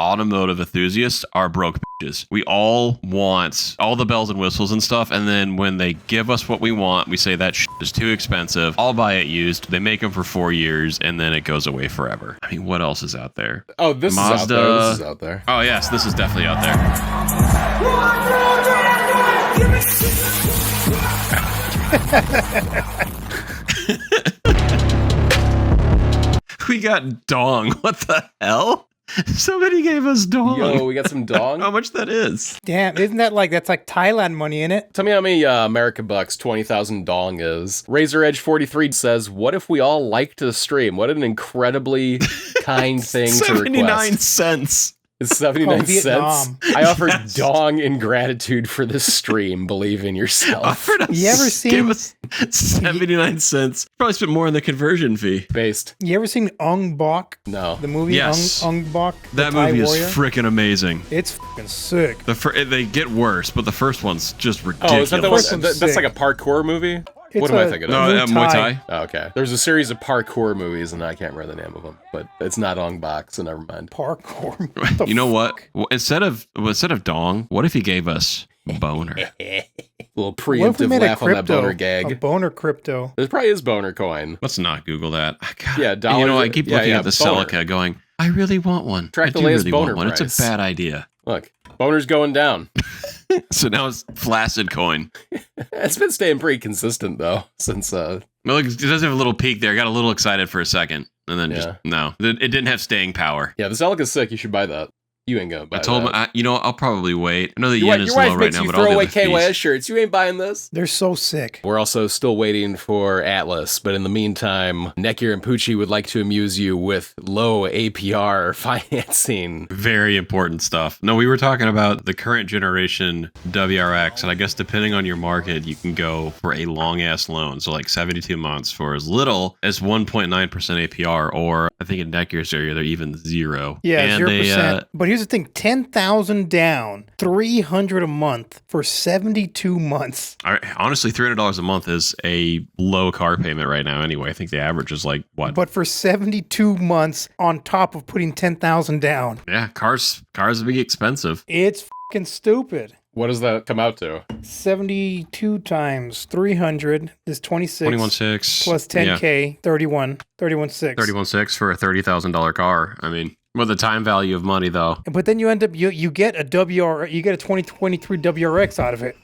automotive enthusiasts are broke bitches. We all want all the bells and whistles and stuff, and then when they give us what we want, we say that shit is too expensive. I'll buy it used. They make them for 4 years, and then it goes away forever. I mean, what else is out there? Oh, this Mazda. is out there. This is out there. Oh, yes, this is definitely out there. We got dong. What the hell? Somebody gave us dong. Yo, we got some dong. How much that is? Damn, isn't that that's like Thailand money in it? Tell me how many American bucks 20,000 dong is. Razor Edge 43 says, "What if we all liked the stream? What an incredibly kind thing to request." 79 cents. It's 79 cents. Vietnam. I offer dong in gratitude for this stream. Believe in yourself. You ever seen- Give us 79 cents. Probably spent more on the conversion fee. Based. You ever seen Ong Bak? No. The movie Yes. Ong Bak? That movie is freaking amazing. It's fucking sick. They get worse, but the first one's just Oh, ridiculous. is that the First one? one's That's sick. like a parkour movie? What It's am I a- thinking No, of? Muay Thai. Oh, okay. There's a series of parkour movies, and I can't remember the name of them, but it's not Ong Bak, so never mind. Parkour. What the You know what? Well, instead of dong, what if he gave us boner? A little What if we preemptive made a laugh on that crypto? boner A gag. boner crypto. There probably is boner coin. Let's not Google that. God. Yeah, And you know, dollars- I keep yeah, looking yeah, at the boner. Celica going, I really want one. Track I the do latest really boner want one. It's price. a bad idea. Look, boner's going down. So now it's flaccid coin. It's been staying pretty consistent, though, since... Well, it does have a little peak there. I got a little excited for a second. And then just, no. It didn't have staying power. Yeah, the Celica's sick. You should buy that. You ain't gonna buy I told that. him, I'll probably wait. I know the Your yen wife is low right makes now, you but I'll throw away get the fees. KYS shirts. You ain't buying this. They're so sick. We're also still waiting for Atlas, but in the meantime, Nekir and Poochie would like to amuse you with low APR financing. Very important stuff. No, we were talking about the current generation WRX, and I guess depending on your market, you can go for a long-ass loan. So like 72 months for as little as 1.9% APR, or I think in Nekir's area, they're even zero. Yeah, and 0%. But here's the thing, 10,000 down, 300 a month for 72 months. Honestly, $300 a month is a low car payment right now anyway. I think the average is like, what? But for 72 months on top of putting 10,000 down. Yeah, cars would be expensive. It's fucking stupid. What does that come out to? 72 times 300 is 26. 21.6. Plus 10K, 31.6. 31.6 for a $30,000 car. I mean, with the time value of money, though. But then you end up, you get a 2023 WRX out of it.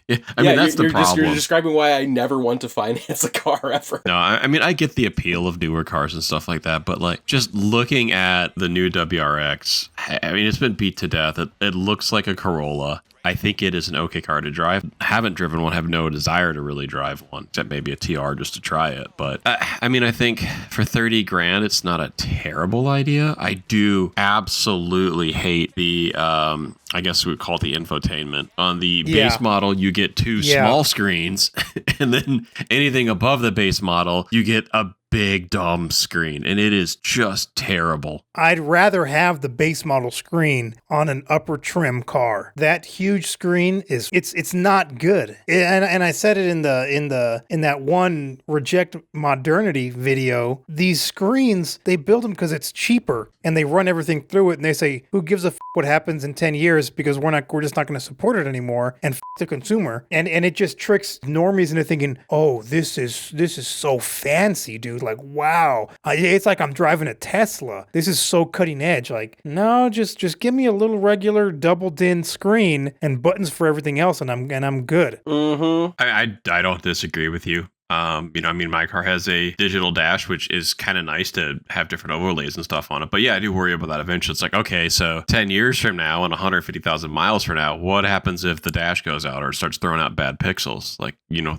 Yeah, I mean, that's the you're problem. You're describing why I never want to finance a car ever. No, I mean, I get the appeal of newer cars and stuff like that, but like just looking at the new WRX, I mean, it's been beat to death. It looks like a Corolla. I think it is an okay car to drive. Haven't driven one, have no desire to really drive one, except maybe a TR just to try it. But I mean, I think for 30 grand, it's not a terrible idea. I do absolutely hate the, I guess we would call it the infotainment. On the base model, you get two small screens, and then anything above the base model, you get a big dumb screen, and it is just terrible. I'd rather have the base model screen on an upper trim car. That huge screen is it's not good. And I said it in that one Reject Modernity video. These screens, they build them because it's cheaper, and they run everything through it, and they say, who gives a what happens in 10 years because we're just not going to support it anymore, and the consumer. And it just tricks normies into thinking, oh, this is so fancy, dude. Like, wow, it's like I'm driving a Tesla. This is so cutting edge. Like, no, just give me a little regular double din screen and buttons for everything else, and I'm good. Mm-hmm. I don't disagree with you. I mean, my car has a digital dash, which is kind of nice to have different overlays and stuff on it. But yeah, I do worry about that eventually. It's like, okay, so 10 years from now and 150,000 miles from now, what happens if the dash goes out or starts throwing out bad pixels? Like,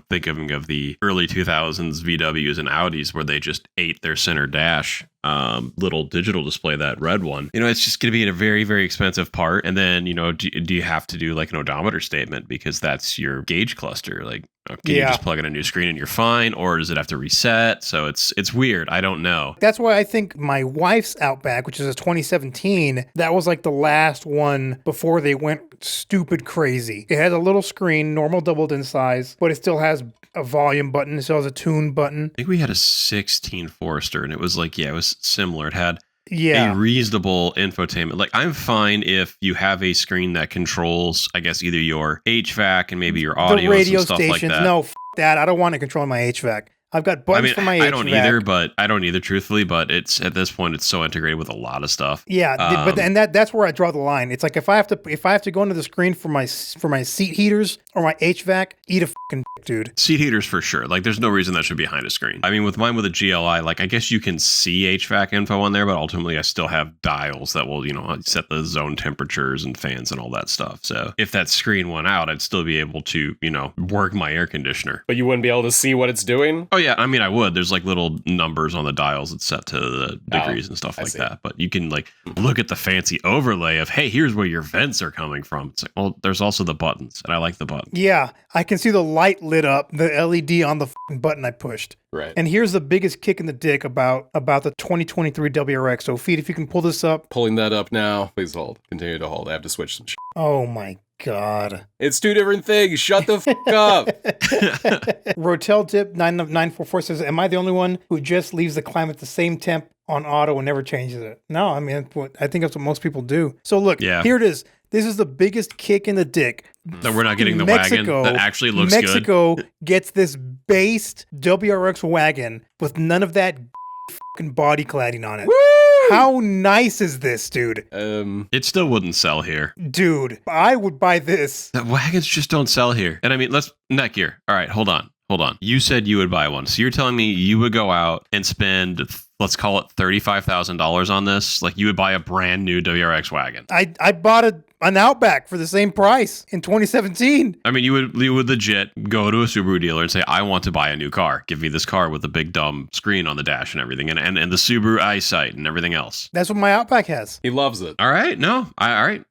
thinking of the early 2000s VWs and Audis where they just ate their center dash. Little digital display, that red one, it's just going to be a very, very expensive part. And then, do you have to do like an odometer statement because that's your gauge cluster? Like, can you just plug in a new screen and you're fine, or does it have to reset? So it's weird. I don't know. That's why I think my wife's Outback, which is a 2017, that was like the last one before they went stupid crazy. It has a little screen, normal doubled in size, but it still has a volume button. It still has a tune button. I think we had a 16 Forester, and it was like, it was similar. It had Yeah. a reasonable infotainment. Like, I'm fine if you have a screen that controls, I guess, either your HVAC and maybe your audio The radio and some stuff stations. like that. No, that. I don't want to control my HVAC. I've got buttons for my HVAC. I don't either, truthfully, but it's at this point it's so integrated with a lot of stuff. Yeah, that's where I draw the line. It's like if I have to go into the screen for my seat heaters or my HVAC, eat a fucking dick, dude. Seat heaters for sure. Like, there's no reason that should be behind a screen. I mean, with mine with a GLI, like, I guess you can see HVAC info on there, but ultimately I still have dials that will, set the zone temperatures and fans and all that stuff. So if that screen went out, I'd still be able to, work my air conditioner. But you wouldn't be able to see what it's doing? Oh, yeah. I mean, I would. There's like little numbers on the dials that's set to the degrees and stuff like that. But you can like look at the fancy overlay of, hey, here's where your vents are coming from. It's like, well, there's also the buttons, and I like the buttons. Yeah, I can see the light lit up, the LED on the fucking button I pushed. Right. And here's the biggest kick in the dick about the 2023 WRX. So, Feed, if you can pull this up. Pulling that up now. Please hold. Continue to hold. I have to switch some shit. Oh, my God. It's two different things. Shut the up. Rotel Tip 9944 says, am I the only one who just leaves the climate the same temp on auto and never changes it? No, I mean, I think that's what most people do. So look, Here it is. This is the biggest kick in the dick. That we're not getting the wagon that actually looks good. Mexico gets this based WRX wagon with none of that fucking body cladding on it. Woo! How nice is this, dude? It still wouldn't sell here. Dude, I would buy this. The wagons just don't sell here. And I mean, let's neck gear. All right, hold on. You said you would buy one. So you're telling me you would go out and spend, let's call it $35,000 on this? Like, you would buy a brand new WRX wagon. I bought an Outback for the same price in 2017. I mean, you would legit go to a Subaru dealer and say, I want to buy a new car. Give me this car with the big dumb screen on the dash and everything, and the Subaru eyesight and everything else. That's what my Outback has. He loves it. All right. No. All right.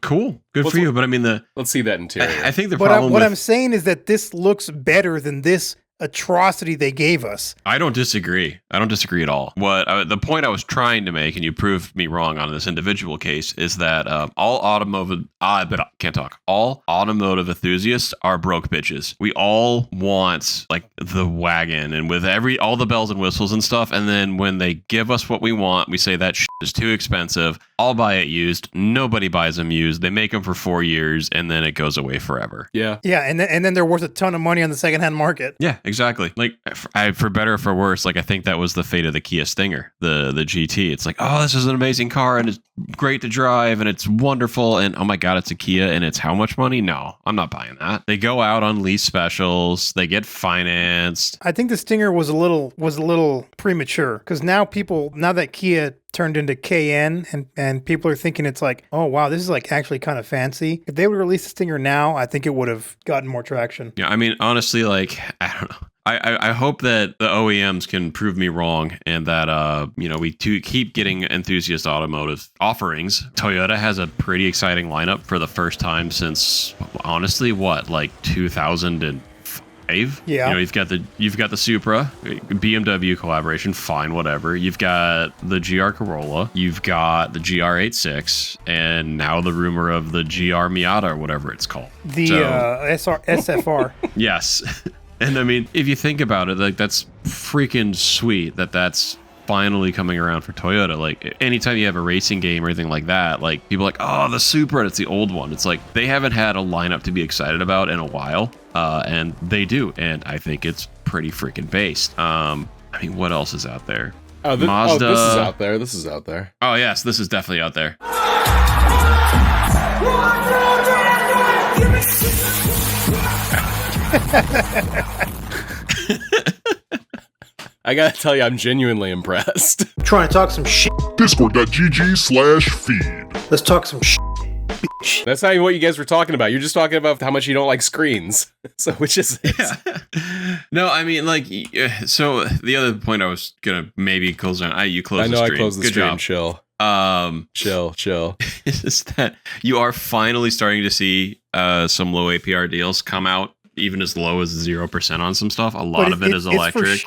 Cool. Good for you. But I mean, let's see that interior. I think the problem what I'm saying is that this looks better than this atrocity they gave us. I don't disagree. At all. What the point I was trying to make, and you proved me wrong on this individual case, is that all automotive enthusiasts are broke bitches. We all want like the wagon and with all the bells and whistles and stuff, and then when they give us what we want, we say that shit is too expensive. I'll buy it used. Nobody buys them used. They make them for 4 years, and then it goes away forever. Yeah. Yeah, and then they're worth a ton of money on the secondhand market. Yeah. Exactly. Like, for better or for worse, like, I think that was the fate of the Kia Stinger, the GT. It's like, oh, this is an amazing car and it's great to drive and it's wonderful. And oh my God, it's a Kia and it's how much money? No, I'm not buying that. They go out on lease specials. They get financed. I think the Stinger was a little premature because now that Kia turned into KN and people are thinking it's like, oh wow, this is like actually kind of fancy. If they would release the Stinger now, I think it would have gotten more traction. Yeah, I mean, honestly, like, I don't know. I hope that the OEMs can prove me wrong and that, we keep getting enthusiast automotive offerings. Toyota has a pretty exciting lineup for the first time since, honestly, like 2005? Yeah. You've got the Supra, BMW collaboration, fine, whatever. You've got the GR Corolla, you've got the GR86, and now the rumor of the GR Miata or whatever it's called. The SFR. Yes. And I mean, if you think about it, like, that's freaking sweet that's finally coming around for Toyota. Like, anytime you have a racing game or anything like that, like, people are like, oh, the Supra, it's the old one. It's like they haven't had a lineup to be excited about in a while, and they do, and I think it's pretty freaking based. I mean, what else is out there? Mazda. This is out there. This is out there. Oh yes, this is definitely out there. I gotta tell you, I'm genuinely impressed. Trying to talk some shit. Discord.gg/feed. Let's talk some shit, bitch. That's not even what you guys were talking about. You're just talking about how much you don't like screens. So, which is... Yeah. No, I mean, like, so the other point I was gonna maybe close on, you closed the stream. I know I closed the Good stream, job. Chill. Is that you are finally starting to see some low APR deals come out, even as low as 0% on some stuff. A lot of it is electric.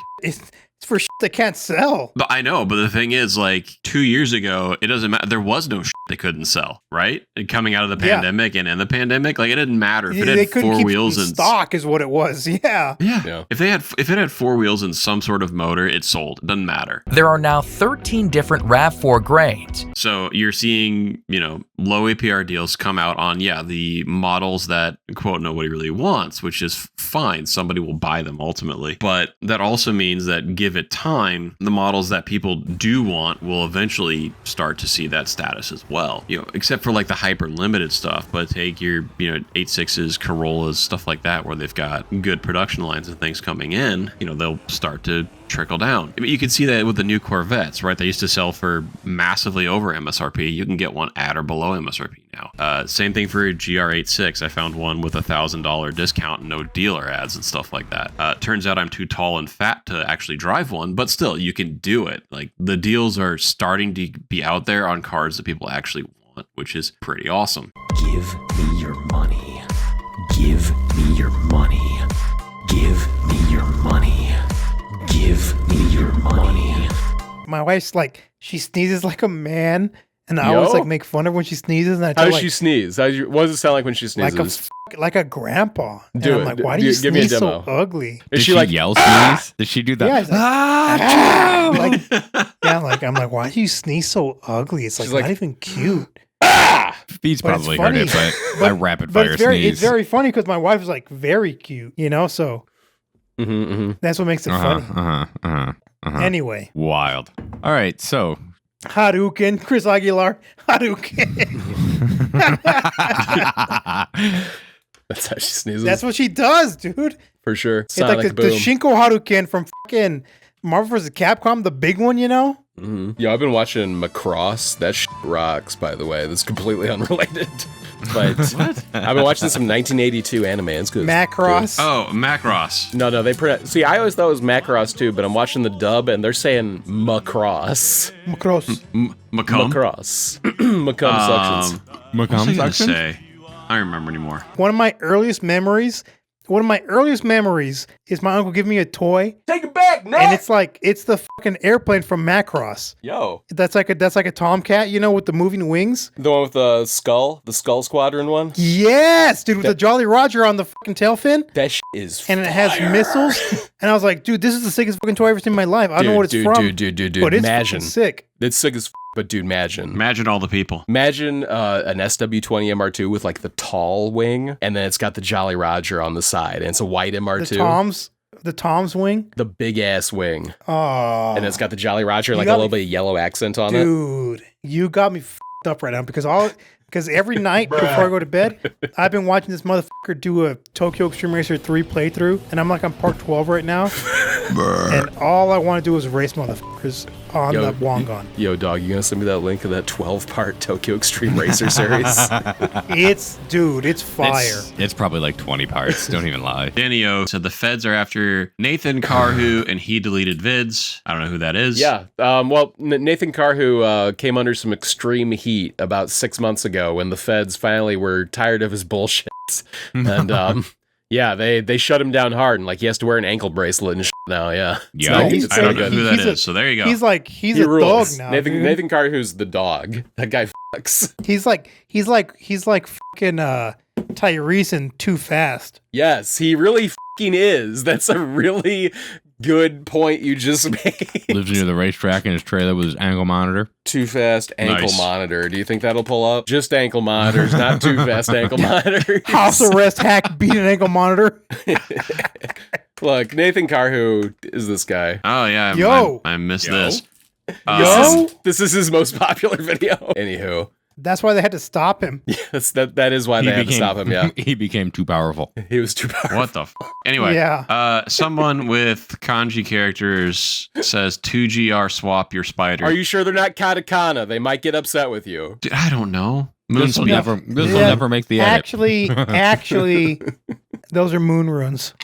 It's for shit that can't sell. But I know, but the thing is, like 2 years ago, it doesn't matter. There was no shit they couldn't sell, right? And coming out of the pandemic and in the pandemic, like it didn't matter if it They had couldn't 4 keep wheels it in and stock is what it was. Yeah. Yeah. If it had 4 wheels and some sort of motor, it sold. It doesn't matter. There are now 13 different RAV4 grades. So you're seeing, low APR deals come out on, the models that, quote, nobody really wants, which is fine. Somebody will buy them ultimately. But that also means that give it time, the models that people do want will eventually start to see that status as well. Except for like the hyper limited stuff, but take your, 8.6s, Corollas, stuff like that, where they've got good production lines and things coming in, they'll start to trickle down. I mean, you can see that with the new Corvettes, right? They used to sell for massively over MSRP. You can get one at or below MSRP now. Same thing for a GR86. I found one with $1,000 discount and no dealer ads and stuff like that. Turns out I'm too tall and fat to actually drive one, but still, you can do it. Like the deals are starting to be out there on cars that people actually want, which is pretty awesome. Give me your money. Give me your money. Give me your money. Give me your money. My wife's like, she sneezes like a man, and I always like make fun of her when she sneezes. And I How tell does she sneeze? What does it sound like when she sneezes? like a grandpa. Do and it. I'm like, why do you Give me a sneeze so demo. ugly? Is Did she she like yell sneeze? Did she do that? Yeah, it's like, I'm like, why do you sneeze so ugly? It's like She's like, not even cute. Beats But it's probably heard it, funny. but I rapid fire But sneeze. it's very funny because my wife is like very cute, so that's what makes it funny. Anyway, Wild. All right, so Hadouken, Chris Aguilar, Hadouken. That's how she sneezes. That's what she does, dude. for sure. It's like Sonic the boom. Shinko Hadouken from fucking Marvel vs. Capcom, the big one, Yeah, I've been watching Macross. That shit rocks, by the way. That's completely unrelated. But I've been watching some 1982 anime. It's good. Macross. Oh, Macross. No, they see. I always thought it was Macross too, but I'm watching the dub and they're saying Macross. Macross. Macomb? Macross. Macomb suctions. What was I gonna say? I don't remember anymore. One of my earliest memories is my uncle giving me a toy, Take it back, Nat! and it's the fucking airplane from Macross. Yo, That's like a Tomcat, with the moving wings. the one with the Skull Squadron one. Yes, dude, with the Jolly Roger on the fucking tail fin, That shit is and it has missiles. And I was like, dude, this is the sickest fucking toy I've ever seen in my life. I don't know what it's from, Dude. but it's Imagine. fucking sick. It's sick as but dude, imagine. Imagine all the people. Imagine an SW20 MR2 with like the tall wing, and then it's got the Jolly Roger on the side, and it's a white MR2. The Tom's wing. The big ass wing. Oh, And it's got the Jolly Roger, like a got little me- bit of yellow accent on it. dude, you got me fucked up right now because every night before I go to bed, I've been watching this motherfucker do a Tokyo Extreme Racer 3 playthrough, and I'm like on part 12 right now, and all I want to do is race motherfuckers on the Wangon. Yo, dog, you gonna send me that link of that 12-part Tokyo Extreme Racer series? It's fire. it's probably like 20 parts. Don't even lie. Danio said the feds are after Nathan Carhu and he deleted vids. I don't know who that is. Yeah. Well, Nathan Carhu came under some extreme heat about 6 months ago when the feds finally were tired of his bullshit. And yeah, they shut him down hard, and like he has to wear an ankle bracelet and shit now. Yeah. Yo. No, It's I don't pretty know good. who that He's a- is. So there you go. He's a He dog rules. now. Nathan dude. Nathan Carhu's the dog. That guy fucks. He's like fucking Tyrese and Too Fast. Yes, he really fucking is. That's a really good point you just made. Lives near the racetrack in his trailer with his ankle monitor. Too fast ankle Nice. monitor. Do you think that'll pull up? Just ankle monitors, not too fast ankle monitors. House arrest hack beat an ankle monitor. Look, Nathan Carhu is this guy. Oh yeah. Yo. I missed Yo. this. Yo. This is his most popular video. Anywho, That's why they had to stop him. yes, that is why they had to stop him. Yeah, He became too powerful. he was too powerful. What the? Anyway. Yeah. Someone with kanji characters says 2GR swap your spider. Are you sure they're not katakana? They might get upset with you. Dude, I don't know. This will Moonspeed. never Yeah. never make the edit. Actually, those are moon runes.